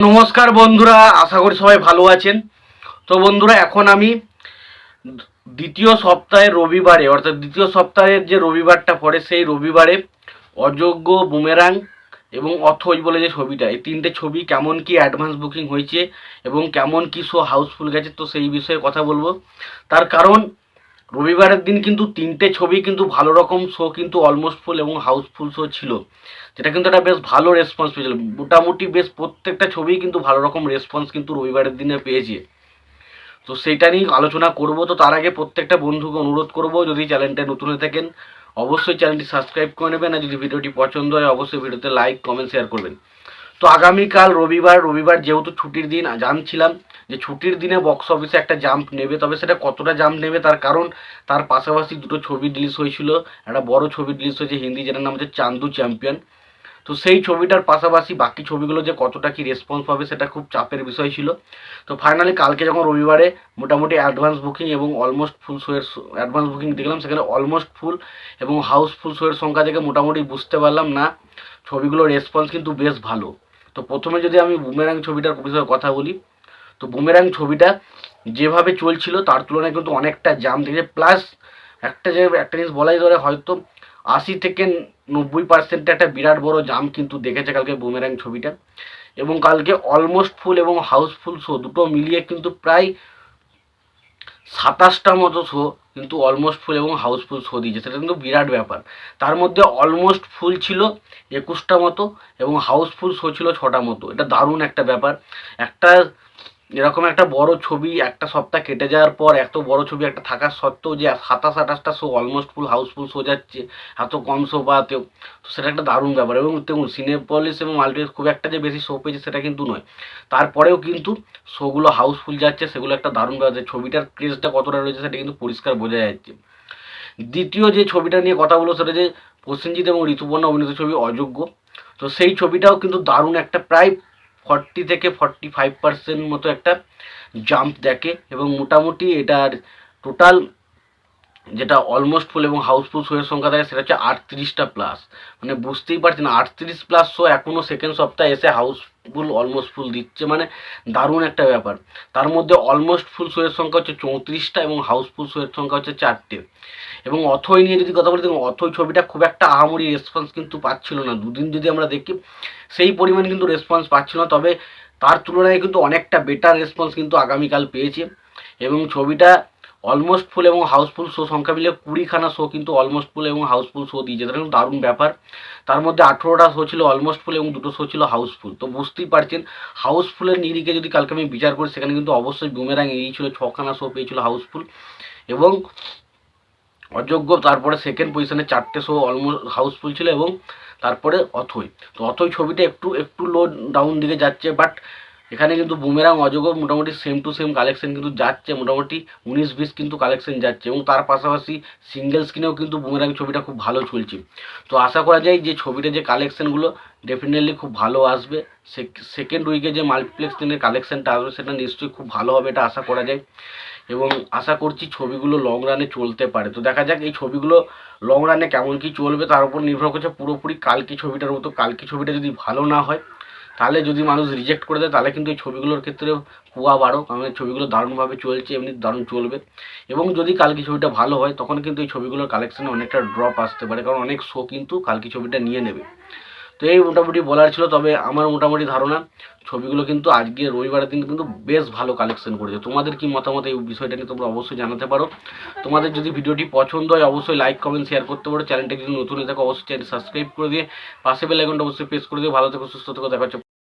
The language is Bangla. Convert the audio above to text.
নমস্কার বন্ধুরা, আশা করি সবাই ভালো আছেন। তো বন্ধুরা, এখন আমি দ্বিতীয় সপ্তাহের রবিবারে, অর্থাৎ দ্বিতীয় সপ্তাহের যে রবিবারটা পড়ে সেই রবিবারে অযোগ্য, বুমেরাং এবং অথৈ বলে যে ছবিটা, এই তিনটে ছবি কেমন কি অ্যাডভান্স বুকিং হয়েছে এবং কেমন কি শো হাউসফুল গেছে, তো সেই বিষয়ে কথা বলবো। তার কারণ রবিবারের দিন কিন্তু তিনটে ছবি কিন্তু ভালো রকম শো কিন্তু অলমোস্ট ফুল এবং হাউসফুল শো ছিল, যেটা কিন্তু একটা বেশ ভালো রেসপন্স পেয়েছিল। মোটামুটি বেশ প্রত্যেকটা ছবি কিন্তু ভালো রকম রেসপন্স কিন্তু রবিবারের দিনে পেয়েছে। তো সেইটা নিয়ে আলোচনা করব। তো তার আগে প্রত্যেকটা বন্ধুকে অনুরোধ করব, যদি চ্যানেলটা নতুন হয়ে থাকেন অবশ্যই চ্যানেলটি সাবস্ক্রাইব করে নেবেন, আর যদি ভিডিওটি পছন্দ হয় অবশ্যই ভিডিওতে লাইক, কমেন্ট, শেয়ার করবেন। তো আগামীকাল রবিবার যেহেতু ছুটির দিন, জানছিলাম যে ছুটির দিনে বক্স অফিসে একটা জাম্প নেবে, তবে সেটা কতটা জাম্প নেবে তার কারণ তার পাশাপাশি দুটো ছবি রিলিজ হয়েছিল। একটা বড় ছবি রিলিজ হয়েছে হিন্দি, যেটার নাম হচ্ছে চান্দু চ্যাম্পিয়ন। তো সেই ছবিটার পাশাপাশি বাকি ছবিগুলো যে কতটা কি রেসপন্স পাবে সেটা খুব চাপের বিষয় ছিল। তো ফাইনালি কালকে যখন রবিবারে মোটামুটি অ্যাডভান্স বুকিং এবং অলমোস্ট ফুল শোয়ের অ্যাডভান্স বুকিং দেখলাম, সেখানে অলমোস্ট ফুল এবং হাউসফুল শোয়ের সংখ্যা থেকে মোটামুটি বুঝতে পারলাম না ছবিগুলোর রেসপন্স কিন্তু বেশ ভালো। তো প্রথমে যদি আমি বুমেরাং ছবিটার বিষয়ে কথা বলি, তো বুমেরাং ছবিটা যেভাবে চলছিল তার তুলনায় কিন্তু অনেকটা জাম দেখেছে। প্লাস একটা জিনিস বলাই ধরে, হয়তো 80 থেকে 90% একটা বিরাট বড় জাম কিন্তু দেখেছে কালকে বুমেরাং ছবিটা। এবং কালকে অলমোস্ট ফুল এবং হাউসফুল শো দুটো মিলিয়ে কিন্তু প্রায় 27টা মতো শো কিন্তু অলমোস্ট ফুল এবং হাউসফুল শো দিয়েছে, সেটা কিন্তু বিরাট ব্যাপার। তার মধ্যে অলমোস্ট ফুল ছিল 21টা মতো এবং হাউসফুল শো ছিল 6টা মতো। এটা দারুণ একটা ব্যাপার। একটা এরকম একটা বড় ছবি একটা সপ্তাহ কেটে যাওয়ার পর, এত বড় ছবি একটা থাকার সত্ত্বেও যে 27-28টা show almost full housefull show যাচ্ছে এত কম শো পাতেও, তো সেটা একটা দারুণ ব্যাপার। এবং দেখুন, সিনেপলিস এবং মাল্টিপ্লেক্স খুব একটা যে বেশি শো পেয়েছে সেটা কিন্তু নয়, তারপরেও কিন্তু শোগুলো হাউসফুল যাচ্ছে, সেগুলো একটা দারুণ ব্যাপার। ছবিটার ক্রেজটা কতটা রয়েছে সেটা কিন্তু পরিষ্কার বোঝা যাচ্ছে। দ্বিতীয় যে ছবিটা নিয়ে কথা বলবো সেটা যে প্রসেনজিৎ এবং ঋতুপর্ণা অভিনীত ছবি অযোগ্য। তো সেই ছবিটাও কিন্তু দারুণ একটা প্রায় 40 থেকে 45% মতো একটা জাম্প দেখে এবং মোটামুটি এটার টোটাল যেটা অলমোস্ট ফুল এবং হাউসফুল শোয়ের সংখ্যা থাকে সেটা হচ্ছে 38টা প্লাস। মানে বুঝতেই পারছি না, 38+ শো এখনও সেকেন্ড সপ্তাহে এসে হাউসফুল অলমোস্ট ফুল দিচ্ছে, মানে দারুণ একটা ব্যাপার। তার মধ্যে অলমোস্ট ফুল শোয়ের সংখ্যা হচ্ছে 34টা এবং হাউসফুল শোয়ের সংখ্যা হচ্ছে 4টে। এবং অথৈ নিয়ে যদি কথা বলি, দেখুন অথৈ ছবিটা খুব একটা আহামরি রেসপন্স কিন্তু পাচ্ছিল না। দুদিন যদি আমরা দেখি সেই পরিমাণ কিন্তু রেসপন্স পাচ্ছিল না, তবে তার তুলনায় কিন্তু অনেকটা বেটার রেসপন্স কিন্তু আগামীকাল পেয়েছে। এবং ছবিটা অলমোস্ট ফুল এবং হাউসফুল শো সংখ্যা মিলে 20খানা শো কিন্তু অলমোস্ট ফুল এবং হাউসফুল শো দিয়েছে, এটা কিন্তু দারুণ ব্যাপার। তার মধ্যে 18টা শো ছিল অলমোস্ট ফুল এবং দুটো শো ছিল হাউসফুল। তো বুঝতেই পারছেন হাউসফুলের নিরিখে যদি কালকে আমি বিচার করি, সেখানে কিন্তু অবশ্যই বুমেরাং এই ছিল, 6খানা শো পেয়েছিল হাউসফুল। এবং অযোগ্য তারপরে সেকেন্ড পজিশনে 4টে শো অলমোস্ট হাউসফুল ছিল। এবং তারপরে অথৈ, তো অথৈ ছবিটা একটু একটু লো ডাউন দিকে যাচ্ছে, বাট এখানে কিন্তু বুমেরাং অযোগ্য মোটামুটি সেম টু সেম কালেকশন কিন্তু যাচ্ছে, মোটামুটি 19-20 কিন্তু কালেকশন যাচ্ছে। এবং তার পাশাপাশি সিঙ্গেল স্ক্রিনেও কিন্তু বুমেরাং ছবিটা খুব ভালো চলছে। তো আশা করা যায় যে ছবিটা যে কালেকশনগুলো ডেফিনেটলি খুব ভালো আসবে। সেকেন্ড উইকে যে মাল্টিপ্লেক্স দিনের কালেকশনটা আসবে সেটা নিশ্চয়ই খুব ভালো হবে, এটা আশা করা যায়। এবং আশা করছি ছবিগুলো লং রানে চলতে পারে। তো দেখা যাক এই ছবিগুলো লং রানে কেমন কি চলবে, তার উপর নির্ভর করছে পুরোপুরি কালকি ছবিটার মতো। কালকি ছবিটা যদি ভালো না হয়, তাহলে যদি মানুষ রিজেক্ট করে দেয়, তাহলে কিন্তু এই ছবিগুলোর ক্ষেত্রে কুয়া বাড়ো, কারণ এই ছবিগুলো দারুণভাবে চলছে, এমনি দারুণ চলবে। এবং যদি কালকি ছবিটা ভালো হয়, তখন কিন্তু এই ছবিগুলোর কালেকশানে অনেকটা ড্রপ আসতে পারে, কারণ অনেক শো কিন্তু কালকি ছবিটা নিয়ে নেবে। তো এই মোটামুটি বলার ছিল। তবে আমার মোটামুটি ধারণা ছবিগুলো কিন্তু আজকে রবিবারের দিন কিন্তু বেশ ভালো কালেকশন করেছে। তোমাদের কি মতামত এই বিষয়টা নিয়ে তোমরা অবশ্যই জানাতে পারো। তোমাদের যদি ভিডিওটি পছন্দ হয় অবশ্যই লাইক, কমেন্ট, শেয়ার করতে পারো। চ্যানেলটা যদি নতুন হয়ে থাকে অবশ্যই চ্যানেল সাবস্ক্রাইব করে দিয়ে পাশে বেল আইকনটা অবশ্যই প্রেস করে দিয়ে ভালো থেকো, সুস্থ থেকো, দেখা হচ্ছে।